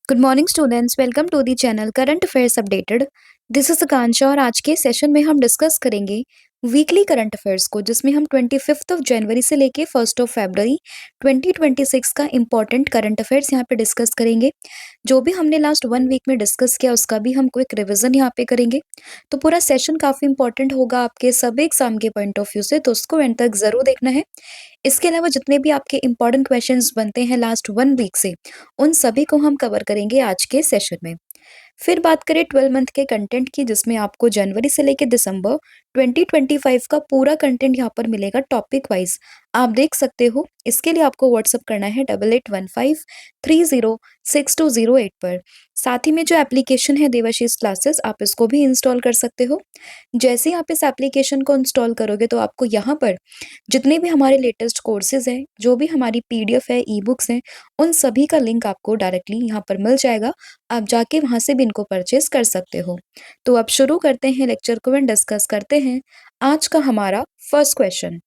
Good morning students, welcome to the channel current affairs updated. This is Akanksha और आज के session में हम डिस्कस करेंगे वीकली करंट अफेयर्स को, जिसमें हम 25 जनवरी से लेके 1 फरवरी 2026 का इंपॉर्टेंट करंट अफेयर्स यहाँ पे डिस्कस करेंगे। जो भी हमने लास्ट 1 वीक में डिस्कस किया उसका भी हम क्विक रिवीजन यहाँ पे करेंगे। तो पूरा सेशन काफी इंपॉर्टेंट होगा आपके सभी एग्जाम के पॉइंट ऑफ व्यू से, तो उसको एंड तक जरूर देखना है। इसके अलावा जितने भी आपके इंपॉर्टेंट क्वेश्चंस बनते हैं लास्ट 1 वीक से, उन सभी को हम कवर करेंगे आज के सेशन में। फिर बात करें 12 मंथ के कंटेंट की, जिसमें आपको जनवरी से लेकर दिसंबर 2025 का पूरा कंटेंट यहाँ पर मिलेगा टॉपिक वाइज। आप देख सकते हो। इसके लिए आपको व्हाट्सअप करना है 8815306208 पर। साथ ही में जो एप्लीकेशन है देवाशीष क्लासेस, आप इसको भी इंस्टॉल कर सकते हो। जैसे ही आप इस एप्लीकेशन को इंस्टॉल करोगे तो आपको यहाँ पर जितने भी हमारे लेटेस्ट कोर्सेज हैं, जो भी हमारी पीडीएफ है, ई बुक्स हैं, उन सभी का लिंक आपको डायरेक्टली यहाँ पर मिल जाएगा। आप जाके वहां से भी इनको परचेज कर सकते हो। तो अब शुरू करते हैं लेक्चर को एंड डिस्कस करते हैं आज का हमारा फर्स्ट क्वेश्चन।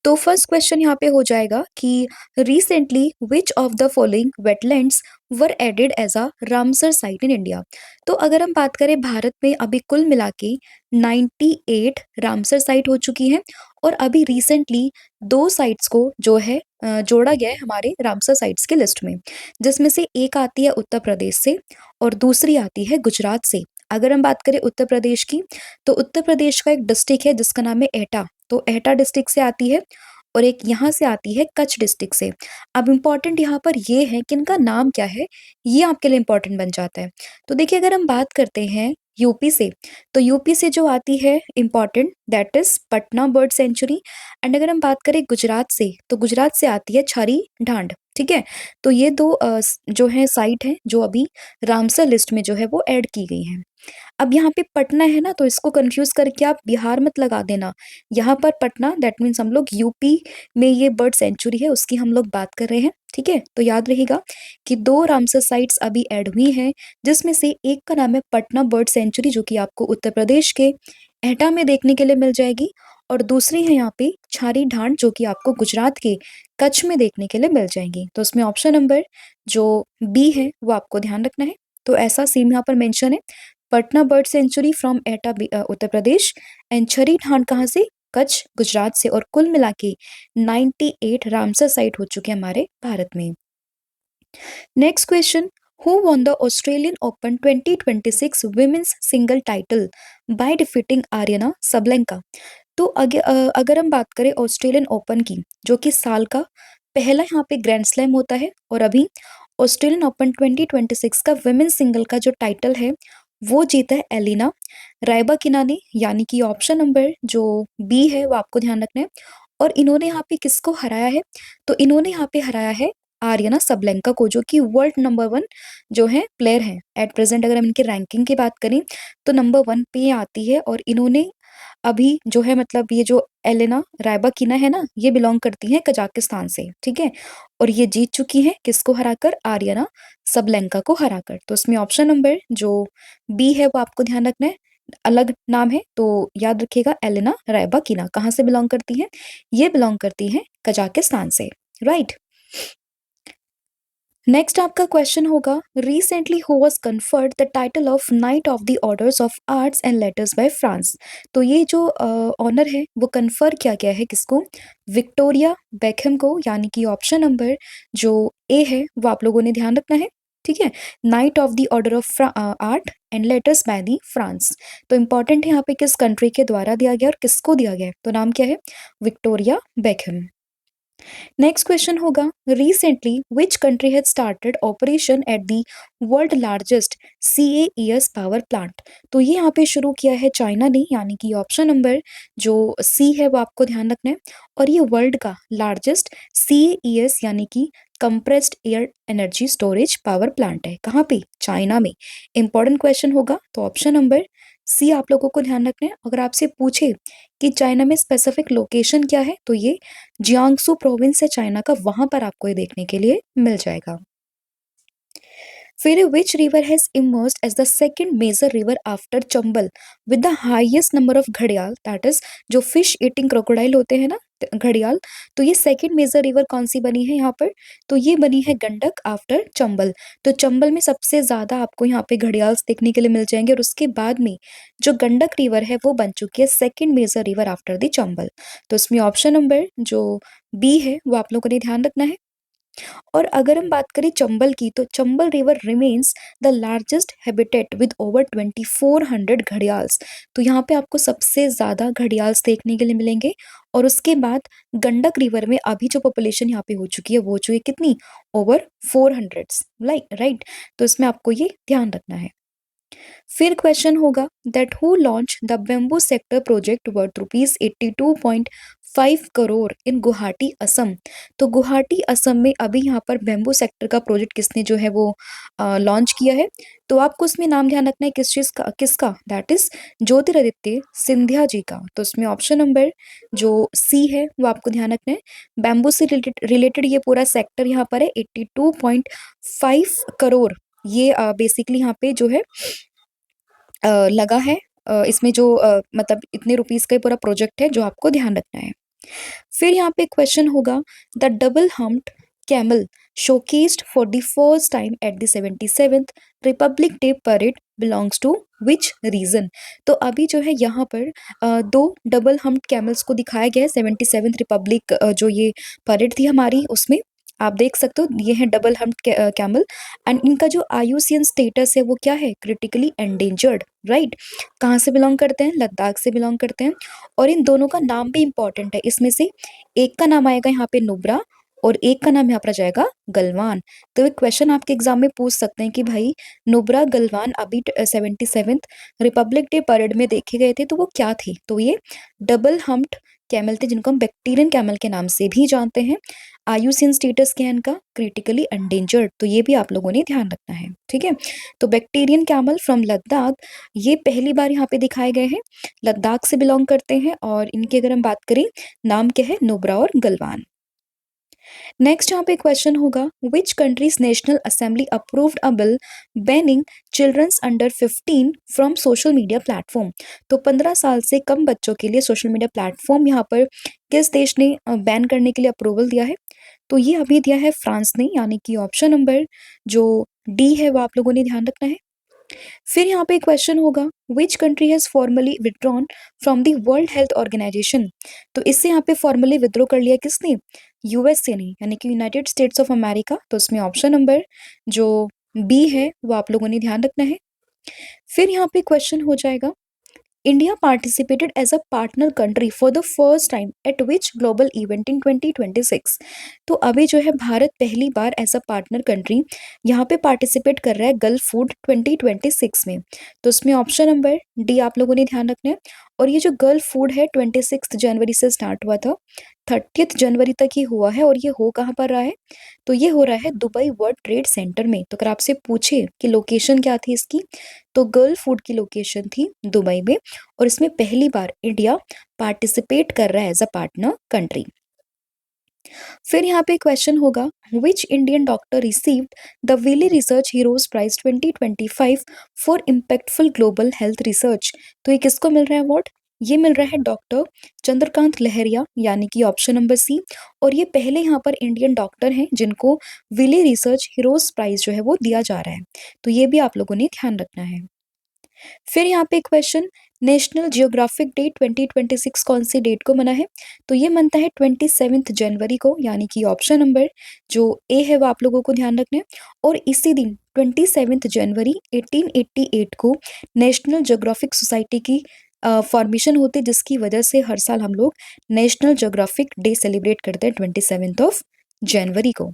तो फर्स्ट क्वेश्चन यहाँ पे हो जाएगा कि recently which of the following wetlands were added as a Ramsar site in India. तो अगर हम बात करें भारत में अभी कुल मिला के 98 रामसर साइट हो चुकी हैं, और अभी रिसेंटली 2 साइट्स को जो है जोड़ा गया है हमारे रामसर साइट्स की लिस्ट में, जिसमें से एक आती है उत्तर प्रदेश से और दूसरी आती है गुजरात से। अगर हम बात करें उत्तर प्रदेश की, तो उत्तर प्रदेश का एक डिस्ट्रिक्ट है जिसका नाम है एटा, तो एटा डिस्ट्रिक्ट से आती है, और एक यहाँ से आती है कच्छ डिस्ट्रिक्ट से। अब इम्पोर्टेंट यहाँ पर ये है कि इनका नाम क्या है, ये आपके लिए इम्पोर्टेंट बन जाता है। तो देखिए, अगर हम बात करते हैं यूपी से, तो यूपी से जो आती है important, that is Patna bird sanctuary. And अगर हम बात करें गुजरात से, तो गुजरात से आती है छारी ढांड। ठीक है। तो ये दो जो है साइट है जो अभी रामसर लिस्ट में जो है वो ऐड की गई है। अब यहाँ पे पटना है ना, तो इसको कंफ्यूज करके आप बिहार मत लगा देना। यहाँ पर पटना दैट मीन्स हम लोग यूपी में ये बर्ड सेंचुरी है उसकी हम लोग बात कर रहे हैं। ठीक है। तो याद रहेगा कि 2 रामसर साइट्स अभी ऐड हुई हैं, जिसमें से एक का नाम है पटना बर्ड सेंचुरी, जो कि आपको उत्तर प्रदेश के एटा में देखने के लिए मिल जाएगी, और दूसरी है यहाँ पे छारी ढांड, जो कि आपको गुजरात के कच्छ में देखने के लिए मिल जाएंगी। तो उसमें ऑप्शन नंबर जो बी है वो आपको ध्यान रखना है। तो ऐसा सेम यहाँ पर मेंशन है, Patna bird sanctuary from Etah Uttar Pradesh and छरी ढांड कहाँ से, कच्छ गुजरात से, और कुल मिला के 98 रामसर साइट हो चुके हैं हमारे भारत में। Next question, who won the Australian Open 2026 women's single title by defeating Aryna Sabalenka. तो अगर हम बात करें ऑस्ट्रेलियन ओपन की, जो कि साल का पहला यहाँ पे ग्रैंड स्लैम होता है, और अभी ऑस्ट्रेलियन ओपन 2026 का वुमेन्स सिंगल का जो टाइटल है वो जीता है एलिना रायबाकिना ने, यानी कि ऑप्शन नंबर जो बी है वो आपको ध्यान रखना है। और इन्होंने यहाँ पे किसको हराया है, तो इन्होंने यहाँ पे हराया है आर्यना सबलेंका को, जो कि वर्ल्ड नंबर 1 जो है प्लेयर है एट प्रेजेंट। अगर हम इनकी रैंकिंग की बात करें तो नंबर 1 पे ये आती है, और इन्होंने अभी जो है मतलब ये जो एलेना रायबाकिना है ना, ये बिलोंग करती है कजाकिस्तान से। ठीक है। और ये जीत चुकी है किसको हराकर, आर्यना सबलेंका को हराकर। तो इसमें ऑप्शन नंबर जो बी है वो आपको ध्यान रखना है। अलग नाम है तो याद रखिएगा, एलेना रायबाकिना कहाँ से बिलोंग करती है, ये बिलोंग करती है कजाकिस्तान से। राइट। नेक्स्ट आपका क्वेश्चन होगा, recently who was conferred the title of knight of the orders of arts and letters by France. तो ये जो ऑनर है वो कन्फर किया गया है किसको, विक्टोरिया बेकहम को, यानी कि ऑप्शन नंबर जो ए है वो आप लोगों ने ध्यान रखना है। ठीक है। Night of the order of art and letters by the France. तो इंपॉर्टेंट है यहाँ पे किस कंट्री के द्वारा दिया गया और किसको दिया गया है, तो नाम क्या है, विक्टोरिया बेकहम। नेक्स्ट क्वेश्चन होगा, recently which country has started operation at the world largest CAES power plant. तो ये यहाँ पे शुरू किया है चाइना ने, यानी कि ऑप्शन नंबर जो सी है वो आपको ध्यान रखना है। और ये वर्ल्ड का लार्जेस्ट CAES यानी कि compressed air energy storage power plant है, कहाँ पे, चाइना में। इंपॉर्टेंट क्वेश्चन होगा, तो ऑप्शन नंबर सी आप लोगों को ध्यान रखना है। अगर आपसे पूछे कि चाइना में स्पेसिफिक लोकेशन क्या है, तो ये जियांगसू प्रोविंस है चाइना का, वहां पर आपको ये देखने के लिए मिल जाएगा। फिर which river has emerged as the second major river after Chambal with the highest number of घड़ियाल, दैट इज जो फिश ईटिंग क्रोकोडाइल होते हैं ना, घड़ियाल। तो ये सेकंड मेजर रिवर कौन सी बनी है यहाँ पर? तो ये बनी है गंडक आफ्टर चंबल। तो चंबल में सबसे ज्यादा आपको यहाँ पे घड़ियाल देखने के लिए मिल जाएंगे, और उसके बाद में जो गंडक रिवर है वो बन चुकी है second major river after the Chambal. तो इसमें ऑप्शन नंबर जो बी है वो आप लोगों को ध्यान रखना है। और अगर हम बात करें चंबल की, तो Chambal river remains the largest habitat with over 2400 gharials. तो यहाँ पे आपको सबसे ज्यादा घड़ियाल्स देखने के लिए मिलेंगे। और उसके बाद गंडक रिवर में अभी जो पॉपुलेशन यहाँ पे हो चुकी है वो हो चुकी है कितनी? Over 400, right. तो इसमें आपको ये ध्यान रखना है। फिर क्वेश्चन होगा that who launch the bamboo sector project worth rupees 82.5 crore in Guwahati Assam. तो गुवाहाटी असम में अभी यहाँ पर बेम्बू सेक्टर का प्रोजेक्ट किसने जो है वो लॉन्च किया है? तो आपको उसमें नाम ध्यान रखना है किस चीज का, किसका? दैट इज ज्योतिरादित्य सिंधिया जी का। तो उसमें ऑप्शन नंबर जो सी है वो आपको ध्यान रखना है। बैम्बू से रिलेटेड ये पूरा सेक्टर यहाँ पर है 82.5 करोड़। ये बेसिकली यहाँ पे जो है लगा है। इसमें जो मतलब इतने रुपीस का पूरा प्रोजेक्ट है जो आपको ध्यान रखना है। फिर यहाँ पे क्वेश्चन होगा the double humped camel showcased for the first time at the 77th Republic day parade belongs to which region. तो अभी जो है यहाँ पर दो डबल हम्प्ड कैमल्स को दिखाया गया है 77th रिपब्लिक जो ये परेड थी हमारी उसमें। आप देख सकते हो ये है डबल हम्प्ड कैमल, एंड इनका जो आईयूसीएन स्टेटस है वो क्या है? Critically endangered, right. कहाँ से बिलोंग करते हैं? लद्दाख से बिलोंग करते हैं। और इन दोनों का नाम भी इंपॉर्टेंट है। इसमें से एक का नाम आएगा यहाँ पे नुब्रा, और एक का नाम यहाँ पर आ जाएगा गलवान। तो एक क्वेश्चन आपके एग्जाम में पूछ सकते हैं कि भाई नुब्रा गलवान अभी 77th रिपब्लिक डे परेड में देखे गए थे तो वो क्या थे? तो ये डबल हम्प्ड कैमल थे जिनको हम बैक्टीरियन कैमल के नाम से भी जानते हैं। आयुसीएन स्टेटस क्या है इनका? Critically endangered. तो ये भी आप लोगों ने ध्यान रखना है, ठीक है। तो बैक्टीरियन कैमल फ्रॉम लद्दाख ये पहली बार यहाँ पे दिखाए गए हैं, लद्दाख से बिलोंग करते हैं, और इनकी अगर हम बात करें नाम क्या है? नुब्रा और गलवान। नेक्स्ट यहाँ पे क्वेश्चन होगा which country's national assembly approved a bill banning children's under 15 from social media platform. तो 15 साल से कम बच्चों के लिए सोशल मीडिया प्लेटफॉर्म यहाँ पर किस देश ने बैन करने के लिए अप्रूवल दिया है? तो ये अभी दिया है फ्रांस ने, यानी कि ऑप्शन नंबर जो डी है वो आप लोगों ने ध्यान रखना है। फिर यहाँ पे क्वेश्चन होगा which country has formally withdrawn from the World Health Organization. तो इससे यहाँ पे फॉर्मली विद्रो कर लिया किसने? यूएसए ने, यानी कि यूनाइटेड स्टेट्स ऑफ अमेरिका। तो इसमें ऑप्शन नंबर जो बी है वो आप लोगों ने ध्यान रखना है। फिर यहाँ पे क्वेश्चन हो जाएगा India participated as a partner country for the first time at which global event in 2026। तो अभी जो है भारत पहली बार एज अ पार्टनर कंट्री यहाँ पे पार्टिसिपेट कर रहा है गल्फ फूड 2026 में। तो इसमें ऑप्शन नंबर डी आप लोगों ने ध्यान रखना है। और ये जो गल्फ फूड है 26 जनवरी से स्टार्ट हुआ था, 30 जनवरी तक ही हुआ है, और ये हो कहाँ पर रहा है? तो ये हो रहा है दुबई वर्ल्ड ट्रेड सेंटर में। तो अगर आपसे पूछे कि लोकेशन क्या थी इसकी, तो गर्ल फूड की लोकेशन थी दुबई में, और इसमें पहली बार इंडिया पार्टिसिपेट कर रहा है एज अ पार्टनर कंट्री। फिर यहाँ पे क्वेश्चन होगा which Indian doctor received the Wiley research heroes prize 2025 for impactful global health research. तो ये किसको मिल रहा है अवार्ड? ये मिल रहा है डॉक्टर चंद्रकांत लहरिया, यानी कि ऑप्शन नंबर सी। और ये पहले यहाँ पर इंडियन डॉक्टर हैं जिनको विली रिसर्च हीरोज प्राइज जो है वो दिया जा रहा है। तो ये भी आप लोगों ने ध्यान रखना है। फिर यहाँ पे क्वेश्चन नेशनल जियोग्राफिक डे 2026 कौन सी डेट को मना है? तो ये मनता है 27 जनवरी को, यानी कि ऑप्शन नंबर जो ए है वो आप लोगों को ध्यान रखना है। और इसी दिन 27 जनवरी 1888 को नेशनल जियोग्राफिक सोसाइटी की फॉर्मेशन होती है, जिसकी वजह से हर साल हम लोग नेशनल जियोग्राफिक डे सेलिब्रेट करते हैं 27 जनवरी को।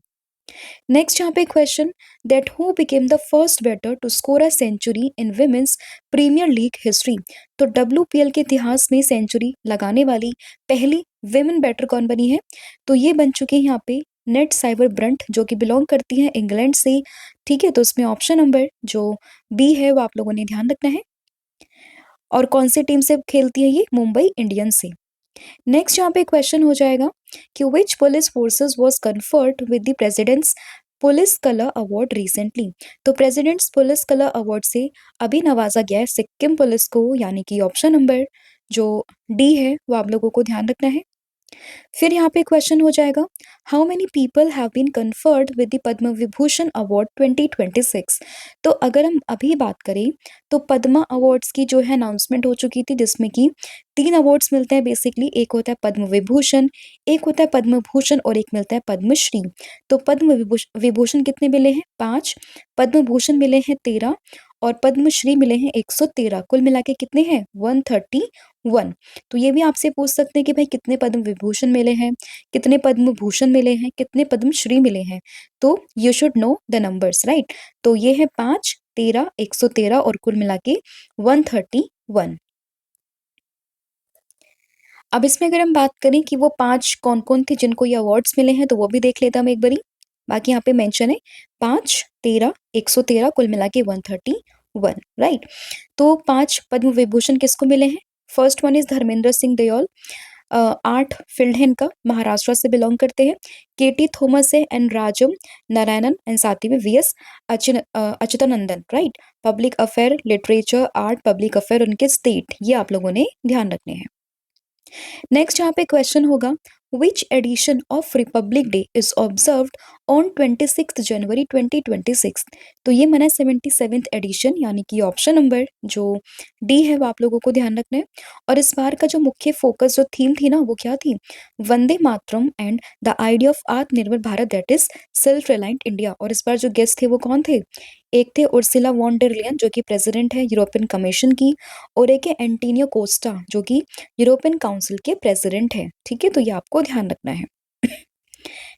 नेक्स्ट यहाँ पे question that who became the first batter to score a century in women's premier league history. तो डब्ल्यूपीएल के इतिहास में सेंचुरी लगाने वाली पहली विमेन बैटर कौन बनी है? तो ये बन चुके हैं यहाँ पे नेट साइबर ब्रंट, जो कि बिलोंग करती हैं इंग्लैंड से, ठीक है। तो इसमें ऑप्शन नंबर जो बी है वो आप लोगों ने ध्यान रखना है। और कौन सी टीम से खेलती है ये? मुंबई इंडियंस से। नेक्स्ट यहाँ पे क्वेश्चन हो जाएगा कि which police forces was conferred with the president's police colour award recently. तो प्रेसिडेंट्स पुलिस कलर अवार्ड से अभी नवाजा गया है सिक्किम पुलिस को, यानी कि ऑप्शन नंबर जो डी है वो आप लोगों को ध्यान रखना है। फिर यहाँ पे क्वेश्चन हो जाएगा, how many people have been conferred with the Padma Vibhushan award 2026। तो अगर हम अभी बात करें तो पद्मा अवार्ड्स की जो है अनाउंसमेंट हो चुकी थी, जिसमें कि 3 अवार्ड्स मिलते हैं बेसिकली। एक होता है पद्म विभूषण, एक होता है पद्म भूषण और एक मिलता है पद्मश्री। तो पद्म विभूषण कितने मिले हैं? 5। पद्म भूषण मिले हैं 13 और पद्मश्री मिले हैं 113। कुल मिला के कितने हैं? 131। तो ये भी आपसे पूछ सकते हैं कि भाई कितने पद्म विभूषण मिले हैं, कितने पद्म भूषण मिले हैं, कितने पद्मश्री मिले हैं। तो you should know the numbers, right. तो ये है 5, 13, 113 और कुल मिला के 131। अब इसमें अगर हम बात करें कि वो 5 कौन-कौन थे जिनको ये अवार्ड्स मिले हैं, तो वो भी देख लेते हैं हम एक बारी। बाकी यहाँ पे मेंशन है 5, 13, 113 कुल मिला के 131, राइट। तो 5 पद्म विभूषण किसको मिले हैं? First one is Dharmendra Singh Deol. 8 field है इनका, महाराष्ट्र से बिलोंग करते हैं। केटी थॉमस है एंड राजम नारायणन एंड साथ ही में VS Achuthanandan, right. Public affair, literature, art, public affair उनके स्टेट, ये आप लोगों ने ध्यान रखने हैं। नेक्स्ट यहाँ पे क्वेश्चन होगा, which edition of Republic day is observed on 26 जनवरी 2026। तो ये मना 77th एडिशन, यानी कि ऑप्शन नंबर जो डी है वो आप लोगों को ध्यान रखना है। और इस बार का जो मुख्य फोकस जो थीम थी ना, वो क्या थी? Vande Mataram and the idea of आत्मनिर्भर Bharat, that is self reliant India. और इस बार जो गेस्ट थे वो कौन थे? एक थे उर्सुला वॉन डर लियन जो कि प्रेसिडेंट है यूरोपियन कमीशन की, और एक है एंटोनियो कोस्टा जो कि यूरोपियन काउंसिल के प्रेसिडेंट है। ठीक है, तो ये आपको ध्यान रखना है।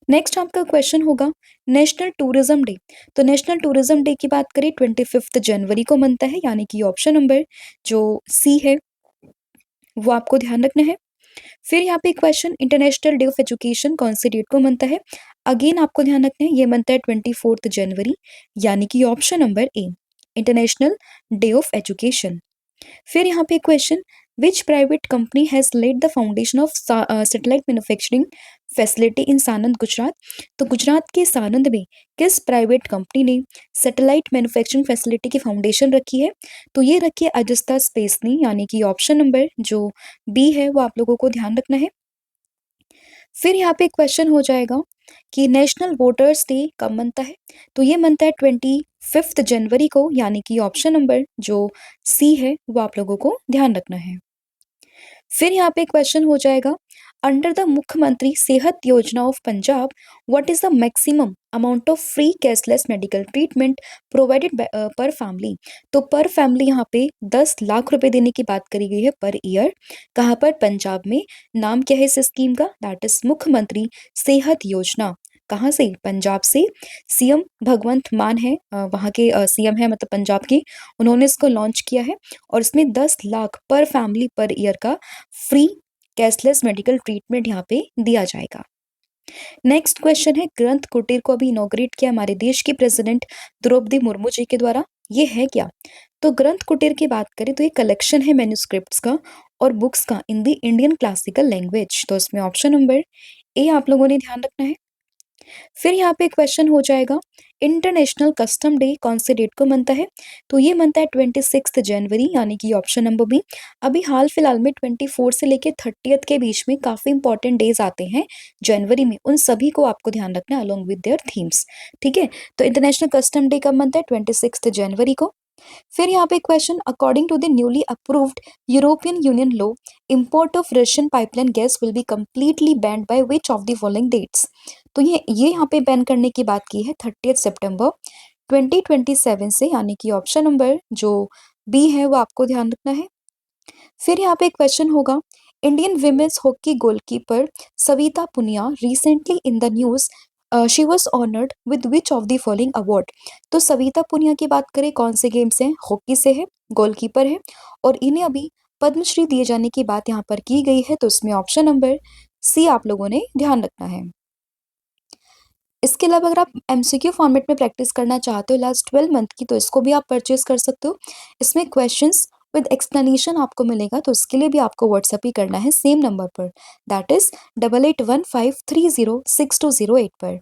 नेक्स्ट आपका क्वेश्चन होगा, नेशनल टूरिज्म डे। तो नेशनल टूरिज्म डे की बात करें 25 जनवरी को मनता है, यानी कि ऑप्शन नंबर जो सी है वो आपको ध्यान रखना है। फिर यहाँ पे question, international day of education कौन से डेट को मनता है? अगेन आपको ध्यान रखना है, ये मनता है 24 जनवरी, यानी कि option number A, international day of education. फिर यहाँ पे question, which private company has laid the foundation of satellite manufacturing facility in Sanand Gujarat. तो गुजरात के सानंद में किस प्राइवेट कंपनी ने सैटेलाइट मैन्युफैक्चरिंग फैसिलिटी की फाउंडेशन रखी है? तो ये रखी है अजस्ता स्पेस ने, यानी कि ऑप्शन नंबर जो बी है वो आप लोगों को ध्यान रखना है। फिर यहाँ पे क्वेश्चन हो जाएगा कि नेशनल वोटर्स डे कब मनता है? तो ये मनता है 25 जनवरी को, यानी कि ऑप्शन नंबर जो सी है वो आप लोगों को ध्यान रखना है। फिर यहाँ पे क्वेश्चन हो जाएगा, अंडर द मुख्यमंत्री सेहत योजना of Punjab what is the maximum amount of free cashless medical treatment provided पर फैमिली। तो पर फैमिली यहाँ पे 10 लाख रुपए देने की बात करी गई है पर ईयर। कहाँ पर? पंजाब में। नाम क्या है इस स्कीम का? दैट इज मुख्यमंत्री सेहत योजना। कहाँ से? पंजाब से। सीएम भगवंत मान है, वहाँ के सीएम है मतलब पंजाब के, उन्होंने इसको लॉन्च किया है। और इसमें 10 लाख पर फैमिली पर ईयर का फ्री कैशलेस मेडिकल ट्रीटमेंट यहाँ पे दिया जाएगा। नेक्स्ट क्वेश्चन है, ग्रंथ कुटीर को अभी इनॉग्रेट किया हमारे देश की प्रेसिडेंट द्रौपदी मुर्मू जी के द्वारा, ये है क्या? तो ग्रंथ कुटीर की बात करें तो ये कलेक्शन है मैन्युस्क्रिप्ट्स का और बुक्स का in the Indian classical language. तो इसमें ऑप्शन नंबर ए आप लोगों ने ध्यान रखना है। फिर यहाँ पे क्वेश्चन हो जाएगा, इंटरनेशनल कस्टम डे कौन से डेट को मनता है? तो ये मनता है 26 जनवरी, यानी कि ऑप्शन नंबर बी। अभी हाल फिलहाल में 24 से लेके 30th के बीच में काफी इंपॉर्टेंट डेज आते हैं जनवरी में, उन सभी को आपको ध्यान रखना है अलोंग विद देयर थीम्स। ठीक है, तो इंटरनेशनल कस्टम डे कब मनता है? 26 जनवरी को। फिर यहाँ पे question, according to the newly approved European Union law import of Russian pipeline gas will be completely banned by which of the following dates. तो ये यहाँ पे बैन करने की बात की है 30 सितंबर 2027 से, यानी कि ऑप्शन नंबर जो बी है वो आपको ध्यान रखना है। फिर यहाँ पे क्वेश्चन होगा, Indian women's hockey goalkeeper Savita Punia recently in the news she was honoured with which of the following award. तो सविता पुनिया की बात करें कौन से गेम से? हॉकी से है, गोलकीपर है, और इन्हें अभी पद्मश्री दिए जाने की बात यहाँ पर की गई है। तो इसमें ऑप्शन नंबर सी आप लोगों ने ध्यान रखना है। इसके अलावा अगर आप एमसीक्यू फॉर्मेट में प्रैक्टिस करना चाहते हो लास्ट 12 मंथ की, तो इसको भी आप परचेज कर सकते हो। इसमें क्वेश्चंस विद एक्सप्लेनेशन आपको मिलेगा, तो इसके लिए भी आपको व्हाट्सएप ही करना है सेम नंबर पर, दैट इज 8815306208 पर।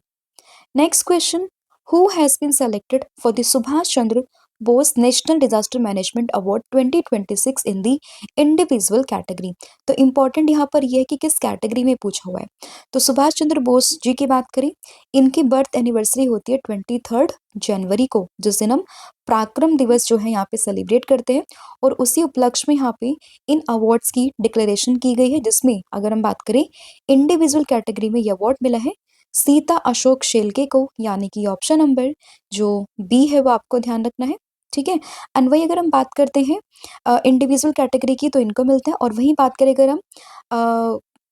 Next question, who has been selected for the Subhash Chandra Bose national disaster management award 2026 in the individual category. तो इंपॉर्टेंट यहाँ पर यह है कि किस कैटेगरी में पूछा हुआ है। तो सुभाष चंद्र बोस जी की बात करें, इनकी बर्थ एनिवर्सरी होती है 23 जनवरी को, जिस दिन हम पराक्रम दिवस जो है यहाँ पे सेलिब्रेट करते हैं। और उसी उपलक्ष्य में यहाँ पे इन अवार्ड्स की डिक्लेरेशन की गई है, जिसमें अगर हम बात करें इंडिविजुअल कैटेगरी में ये अवार्ड मिला है सीता अशोक शेल्के को, यानी कि ऑप्शन नंबर जो बी है वो आपको ध्यान रखना है। ठीक है। एंड वही अगर हम बात करते हैं इंडिविजुअल कैटेगरी की, तो इनको मिलता है। और वही बात करें अगर हम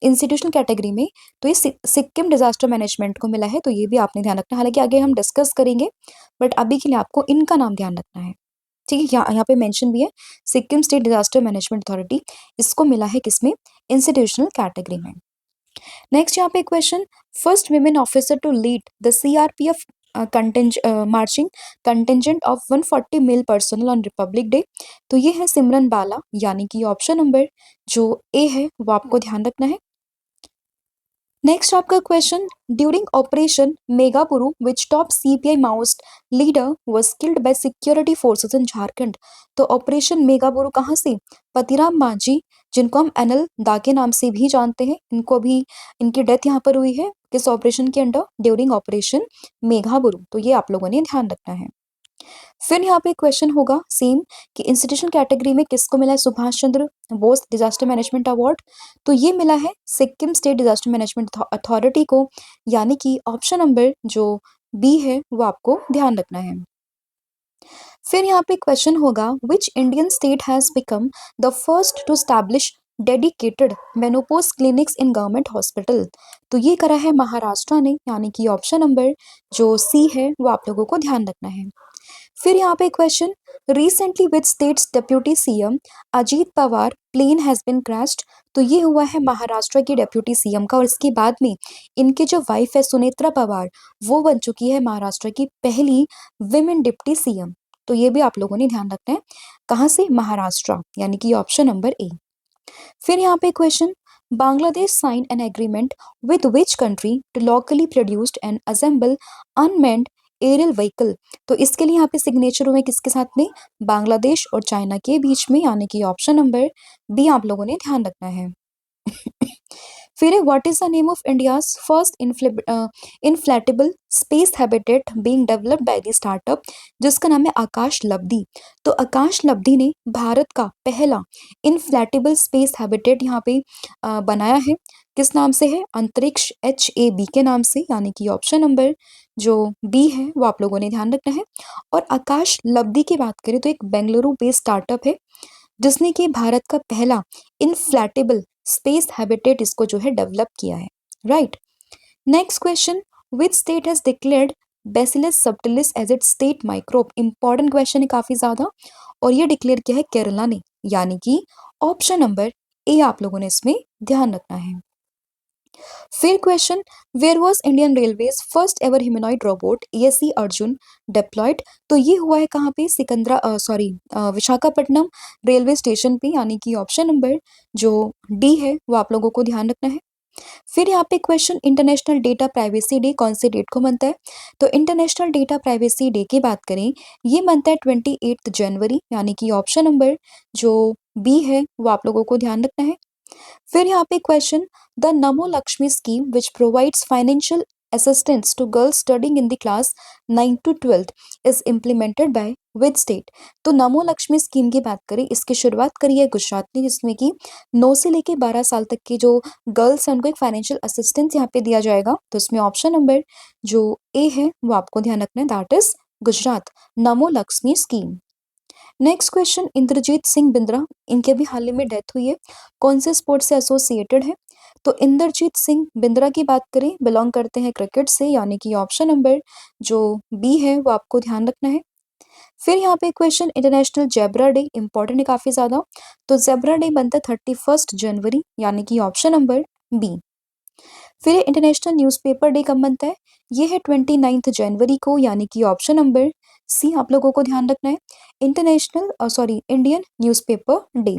इंस्टीट्यूशनल कैटेगरी में, तो ये सिक्किम डिजास्टर मैनेजमेंट को मिला है। तो ये भी आपने ध्यान रखना है, हालांकि आगे हम डिस्कस करेंगे, बट अभी के लिए आपको इनका नाम ध्यान रखना है। ठीक है, यहाँ यहाँ पे मेंशन भी है Sikkim state disaster management authority, इसको मिला है किसमें, इंस्टीट्यूशनल कैटेगरी में। नेक्स्ट यहाँ पे question, first women officer to lead the CRPF marching contingent of 140 male personnel on Republic Day. तो ये है सिमरन बाला, यानी कि ऑप्शन नंबर जो ए है वो आपको ध्यान रखना है। नेक्स्ट आपका question, during operation Megaburu which top CPI Maoist leader was killed by security forces in Jharkhand. तो ऑपरेशन मेगापुरु कहाँ से, पतिराम मांझी, जिनको हम एनएल दा के नाम से भी जानते हैं, इनको भी इनकी डेथ यहाँ पर हुई है किस ऑपरेशन के अंडर, ड्यूरिंग ऑपरेशन मेघाबुरु। तो ये आप लोगों ने ध्यान रखना है। फिर यहाँ पे क्वेश्चन होगा सेम कि इंस्टीट्यूशन कैटेगरी में किसको मिला है Subhash Chandra Bose disaster management award. तो ये मिला है Sikkim state disaster management authority को, यानी कि ऑप्शन नंबर जो बी है वो आपको ध्यान रखना है। फिर यहाँ पे क्वेश्चन होगा, which Indian state has become the first to establish dedicated menopause clinics in government hospital. तो ये करा है महाराष्ट्र ने, यानी कि ऑप्शन नंबर जो सी है वो आप लोगों को ध्यान रखना है। फिर यहाँ पे question, recently with states deputy CM Ajit Pawar plane has been crashed. तो ये हुआ है महाराष्ट्र के डेप्यूटी सीएम का, और इसके बाद में इनके जो वाइफ है सुनेत्रा पवार, वो बन चुकी है महाराष्ट्र की पहली विमेन डिप्टी सीएम। तो ये भी आप लोगों ने ध्यान रखना है, कहाँ से, महाराष्ट्र, यानी कि ऑप्शन नंबर ए। फिर यहाँ पे question, Bangladesh sign an agreement with which country to locally produced and assemble unmanned aerial vehicle. तो इसके लिए यहाँ पे सिग्नेचर हुए किसके साथ में, बांग्लादेश और चाइना के बीच में, यानी कि ऑप्शन नंबर बी आप लोगों ने ध्यान रखना है। फिर है, what is the name of India's first inflatable space habitat being developed by the startup, जिसका नाम है आकाश लब्धि। तो आकाश लब्धि ने भारत का पहला इनफ्लैटेबल स्पेस हैबिटेट यहाँ पे बनाया है, किस नाम से है, अंतरिक्ष HAB के नाम से, यानी कि ऑप्शन नंबर जो बी है वो आप लोगों ने ध्यान रखना है। और आकाश लब्धि की बात करें तो एक बेंगलुरु बेस्ड स्टार्टअप है, जिसने कि भारत का पहला इनफ्लैटेबल स्पेस हैबिटेट इसको जो है डेवलप किया है। Right. Next question, which state has declared Bacillus subtilis as its state microbe. Important question है काफी ज्यादा, और ये डिक्लेयर किया है केरला ने, यानी कि ऑप्शन नंबर ए आप लोगों ने इसमें ध्यान रखना है। फिर question, where was Indian Railways first ever humanoid robot ASC Arjun deployed. तो ये हुआ है कहाँ पे, विशाखापट्टनम रेलवे स्टेशन पे, यानी कि ऑप्शन नंबर जो डी है वो आप लोगों को ध्यान रखना है। फिर यहाँ पे question, international data privacy day कौन से डेट को मनता है। तो इंटरनेशनल डेटा प्राइवेसी डे की बात करें, ये मनता है 28 जनवरी, यानी कि ऑप्शन नंबर जो बी है वो आप लोगों को ध्यान रखना है। फिर यहाँ पे question, the Namo Lakshmi scheme which provides financial assistance to girls studying in the class 9 to 12 is implemented by which state. तो नमो लक्ष्मी स्कीम की बात करें, इसकी शुरुआत करी है गुजरात ने, जिसमें कि 9 से लेके 12 साल तक की जो गर्ल्स हैं उनको एक फाइनेंशियल असिस्टेंस यहाँ पे दिया जाएगा। तो इसमें ऑप्शन नंबर जो ए है वो आपको ध्यान रखना है, that is Gujarat Namo Lakshmi scheme. Next question, Indrajit Singh Bindra, इनके भी हाल ही में डेथ हुई है, कौन से स्पोर्ट से एसोसिएटेड है। तो इंद्रजीत सिंह बिंद्रा की बात करें, बिलोंग करते हैं क्रिकेट से, यानी कि ऑप्शन नंबर जो बी है वो आपको ध्यान रखना है। फिर यहाँ पे question, international zebra day, important है काफी ज्यादा। तो जेब्रा डे बनता है 31 जनवरी, यानी कि ऑप्शन नंबर बी। फिर इंटरनेशनल न्यूज़पेपर डे कब बनता है, ये है 29 जनवरी को, यानी कि ऑप्शन नंबर सी आप लोगों को ध्यान रखना है, इंडियन न्यूज़पेपर डे।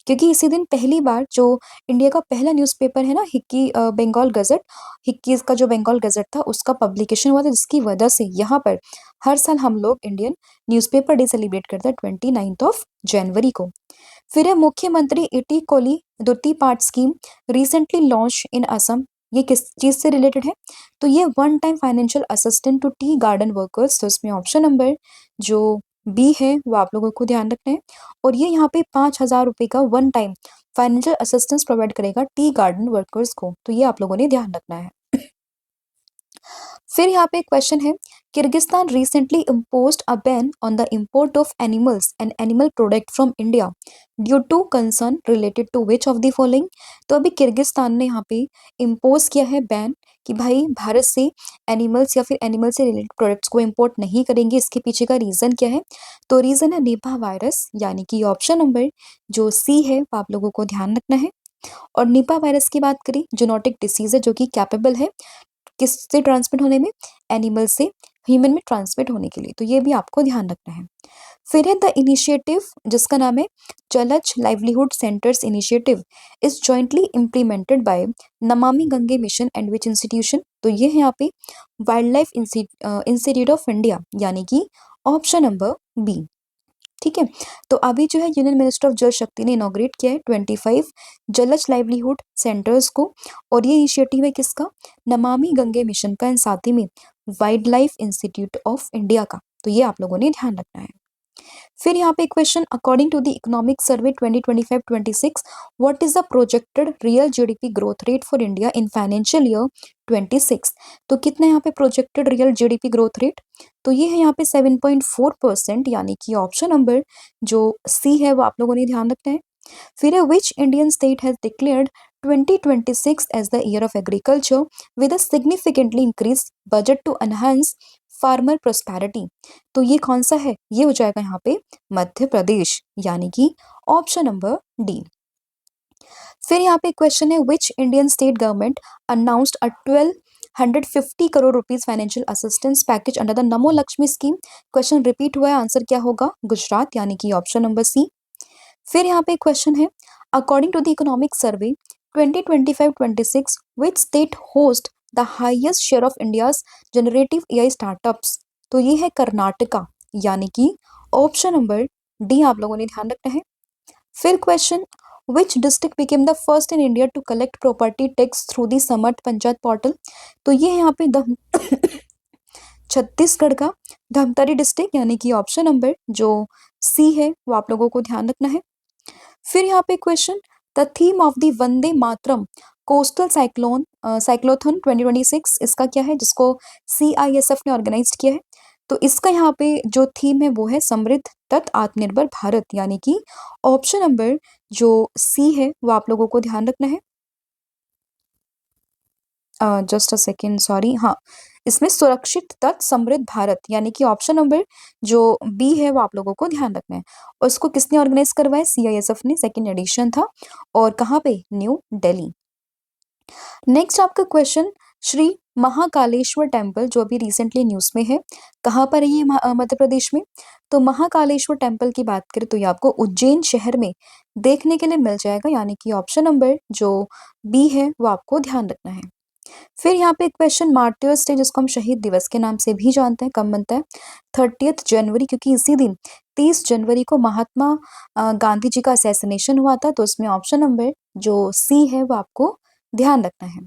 क्योंकि इसी दिन पहली बार जो इंडिया का पहला न्यूज़पेपर है ना, हिक्की बंगाल गज़ट, हिक्कीज़ का जो बंगाल गज़ट था उसका पब्लिकेशन हुआ था, जिसकी वजह से यहाँ पर हर साल हम लोग इंडियन न्यूज़पेपर डे सेलिब्रेट करते हैं 29th ऑफ जनवरी को। फिर है मुख्यमंत्री इटी Koli Duti Paat scheme recently launch in Assam. ये किस चीज से रिलेटेड है? तो ये one time financial assistant to tea garden workers, तो इसमें ऑप्शन नंबर जो बी है वो आप लोगों को ध्यान रखना है। और ये यहाँ पे 5,000 रुपए का one time financial assistance provide करेगा टी गार्डन वर्कर्स को, तो ये आप लोगों ने ध्यान रखना है। फिर यहाँ पे क्वेश्चन है, Kyrgyzstan recently imposed a ban on the import of animals and animal product from India due to concern related to which of the following. तो अभी किर्गिस्तान ने यहाँ पे इम्पोज किया है बैन कि भाई भारत से एनिमल्स या फिर एनिमल से रिलेटेड प्रोडक्ट्स को इम्पोर्ट नहीं करेंगे। इसके पीछे का रीजन क्या है? तो रीजन है निपा वायरस, यानी कि ऑप्शन नंबर जो सी है वो आप लोगों को ध्यान रखना है। और निपा वायरस की बात करें, जोनोटिक डिसीज है जो कि कैपेबल है किससे ट्रांसमिट होने में? एनिमल से ह्यूमन में ट्रांसमिट होने के लिए, तो ये भी आपको ध्यान रखना है। फिर है द इनिशिएटिव जिसका नाम है Jalaj livelihood centres initiative is jointly implemented by Namami Gange mission and which institution. तो ये है यहाँ पे wildlife institute of India, यानी कि ऑप्शन नंबर बी। ठीक है, तो अभी जो है यूनियन मिनिस्टर ऑफ जल शक्ति ने इनॉग्रेट किया है 25 जलज लाइवलीहुड सेंटर्स को। और ये इनिशिएटिव है किसका? नमामि गंगे मिशन का, एंड साथ ही में wild life institute of India का, तो ये आप लोगों ने ध्यान रखना है। फिर यहाँ पे question, according to the economic survey 2025-26 what is the projected real GDP growth rate for India in financial year 26? तो कितना यहाँ पे projected real GDP growth rate? तो ये है यहाँ पे 7.4%, यानी कि ऑप्शन नंबर जो सी है वो आप लोगों ने ध्यान रखना है। फिर है विच Indian state has declared 2026 as the year of agriculture with a significantly increased budget to enhance farmer prosperity. तो ये कौन सा है? ये हो जाएगा यहाँ पे मध्य प्रदेश, यानी कि ऑप्शन नंबर डी। फिर यहाँ पे क्वेश्चन है, विच Indian state government announced a 1,250 crore rupees financial assistance package under the Namo Lakshmi scheme. Question repeat हुआ है, आंसर क्या होगा? गुजरात, यानी कि ऑप्शन नंबर सी। फिर यहाँ पे क्वेश्चन है, according to the economic survey 2025-26 which state host the highest share of India's generative AI startups. तो ये है कर्नाटका, यानी कि ऑप्शन नंबर डी आप लोगों ने ध्यान रखना है। फिर question, which district became the first in India to collect property tax through the Samarth Panchayat portal. तो ये है यहाँ पे छत्तीसगढ़ का धमतरी डिस्ट्रिक्ट, यानी कि ऑप्शन नंबर जो सी है वो आप लोगों को ध्यान रखना है। फिर यहाँ पे question, the theme of the Vande Mataram coastal cyclothon 2026 इसका क्या है, जिसको CISF ने ऑर्गेनाइज किया है? तो इसका यहाँ पे जो थीम है वो है समृद्ध तथा आत्मनिर्भर भारत, यानी कि ऑप्शन नंबर जो सी है वो आप लोगों को ध्यान रखना है। जस्ट अ सेकेंड, सॉरी, हाँ, इसमें सुरक्षित तथा समृद्ध भारत, यानी कि ऑप्शन नंबर जो बी है वो आप लोगों को ध्यान रखना है। और इसको किसने ऑर्गेनाइज करवाया? CISF ने, सेकेंड एडिशन था, और कहाँ पे? न्यू दिल्ली। नेक्स्ट आपका क्वेश्चन, श्री महाकालेश्वर टेम्पल जो अभी रिसेंटली न्यूज में है, कहाँ पर है ये? मध्य प्रदेश में। तो महाकालेश्वर टेम्पल की बात करें तो ये आपको उज्जैन शहर में देखने के लिए मिल जाएगा, यानी कि ऑप्शन नंबर जो बी है वो आपको ध्यान रखना है। फिर यहाँ पे क्वेश्चन, मार्टियर्स डे जिसको हम शहीद दिवस के नाम से भी जानते हैं, कब बनता है? 30 जनवरी, क्योंकि इसी दिन 30 जनवरी को महात्मा गांधी जी का असैसिनेशन हुआ था, तो इसमें ऑप्शन नंबर जो सी है वो आपको ध्यान रखना है।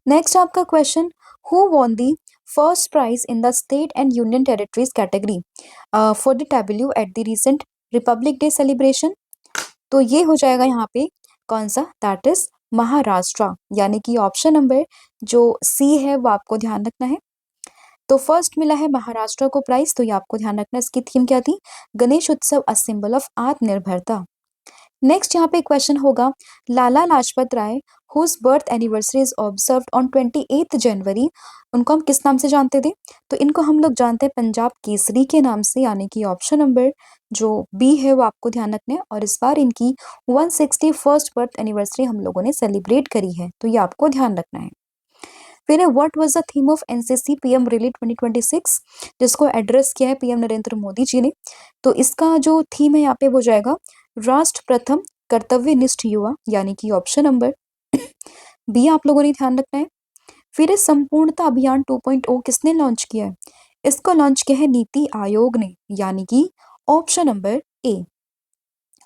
नेक्स्ट आपका question, who won the first prize in the state and union territories category for the tableau at the recent Republic Day celebration? तो ये हो जाएगा यहाँ पे कौन सा? दैट इज महाराष्ट्र, यानी कि ऑप्शन नंबर जो सी है वो आपको ध्यान रखना है। तो फर्स्ट मिला है महाराष्ट्र को प्राइज, तो ये आपको ध्यान रखना है। इसकी थीम क्या थी? Ganesh Utsav a symbol of Atmanirbharta. Next यहाँ पे क्वेश्चन होगा, Lala Lajpat Rai whose birth anniversary is observed on 28 January, उनको हम किस नाम से जानते थे? तो इनको हम लोग जानते हैं पंजाब केसरी के नाम से, यानी कि ऑप्शन नंबर जो बी है वो आपको ध्यान रखना है। और इस बार इनकी 161st बर्थ एनिवर्सरी हम लोगों ने सेलिब्रेट करी है, तो ये आपको ध्यान रखना है। फिर what was the theme of NCC PM रिली 2026, जिसको एड्रेस किया है PM नरेंद्र मोदी जी ने। तो इसका जो थीम है यहाँ पे वो जाएगा राष्ट्र प्रथम कर्तव्यनिष्ठ युवा यानी कि ऑप्शन नंबर बी आप लोगों ने ध्यान रखना है। फिर इस संपूर्णता अभियान 2.0 किसने लॉन्च किया है? इसको लॉन्च किया है नीति आयोग ने, यानी कि ऑप्शन नंबर ए।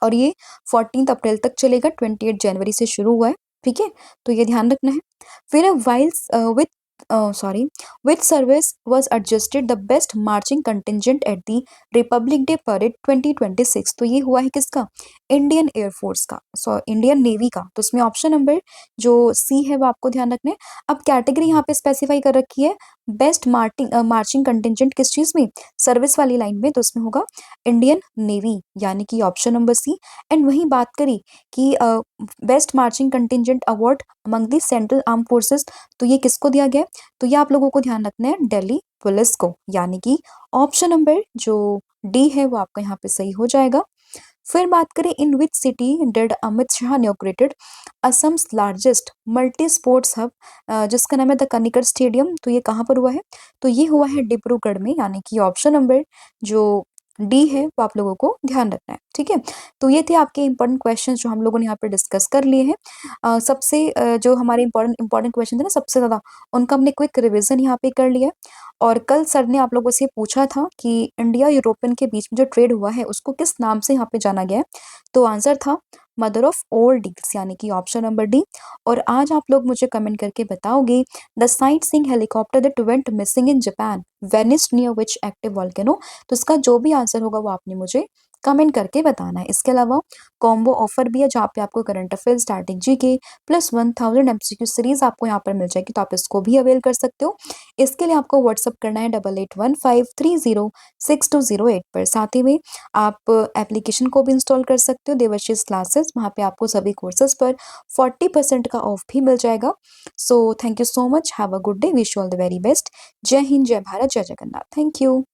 और ये 14 अप्रैल तक चलेगा, 28 जनवरी से शुरू हुआ है, ठीक है, तो ये ध्यान रखना है। फिर while with sorry which service was adjusted the best marching contingent at the republic day parade 2026, तो ये हुआ है किसका? इंडियन एयरफोर्स का, इंडियन नेवी का, तो उसमें ऑप्शन नंबर जो सी है वो आपको ध्यान रखना है। अब कैटेगरी यहाँ पे स्पेसिफाई कर रखी है, बेस्ट मार्चिंग कंटिजेंट किस चीज में? सर्विस वाली लाइन में, तो उसमें होगा इंडियन नेवी, यानी कि ऑप्शन नंबर सी। एंड वही बात करी कि best marching contingent award among the central arm forces, तो ये किसको दिया गया? तो ये आप लोगों को ध्यान रखना है, दिल्ली पुलिस को, यानी कि ऑप्शन नंबर जो डी है वो आपका यहाँ पे सही हो जाएगा। फिर बात करें, in which city did Amit Shah inaugurated Assam's largest multi sports hub, जिसका नाम है द कनिकर स्टेडियम, तो ये कहाँ पर हुआ है? तो ये हुआ है डिब्रूगढ़ में, यानी कि ऑप्शन नंबर जो डी है वो आप लोगों को ध्यान रखना है, ठीक है। तो ये थे आपके इंपॉर्टेंट क्वेश्चंस जो हम लोगों ने यहाँ पे डिस्कस कर लिए हैं। जो हमारे इंपॉर्टेंट क्वेश्चन थे ना सबसे ज्यादा, उनका हमने क्विक रिवीजन यहाँ पे कर लिया है। और कल सर ने आप लोगों से पूछा था कि इंडिया यूरोपियन के बीच में जो ट्रेड हुआ है उसको किस नाम से यहाँ पे जाना गया है, तो आंसर था मदर ऑफ ऑल डील्स, यानी कि ऑप्शन नंबर डी। और आज आप लोग मुझे कमेंट करके बताओगे, the sight seeing helicopter that went missing in Japan vanished near which active volcano, तो इसका जो भी आंसर होगा वो आपने मुझे कमेंट करके बताना है। इसके अलावा कॉम्बो ऑफर भी है जहाँ पे आपको current affair, static GK plus 1000 MCQ series आपको यहाँ पर मिल जाएगी, तो आप इसको भी अवेल कर सकते हो। इसके लिए आपको व्हाट्सअप करना है 8815306208 पर। साथ ही में आप एप्लीकेशन को भी इंस्टॉल कर सकते हो, देवर्षिस क्लासेस, वहाँ पे आपको सभी कोर्सेज पर 40% का ऑफ भी मिल जाएगा। So thank you so much, have a good day, wish you all the very best. जय हिंद, जय भारत, जय जगन्नाथ, थैंक यू।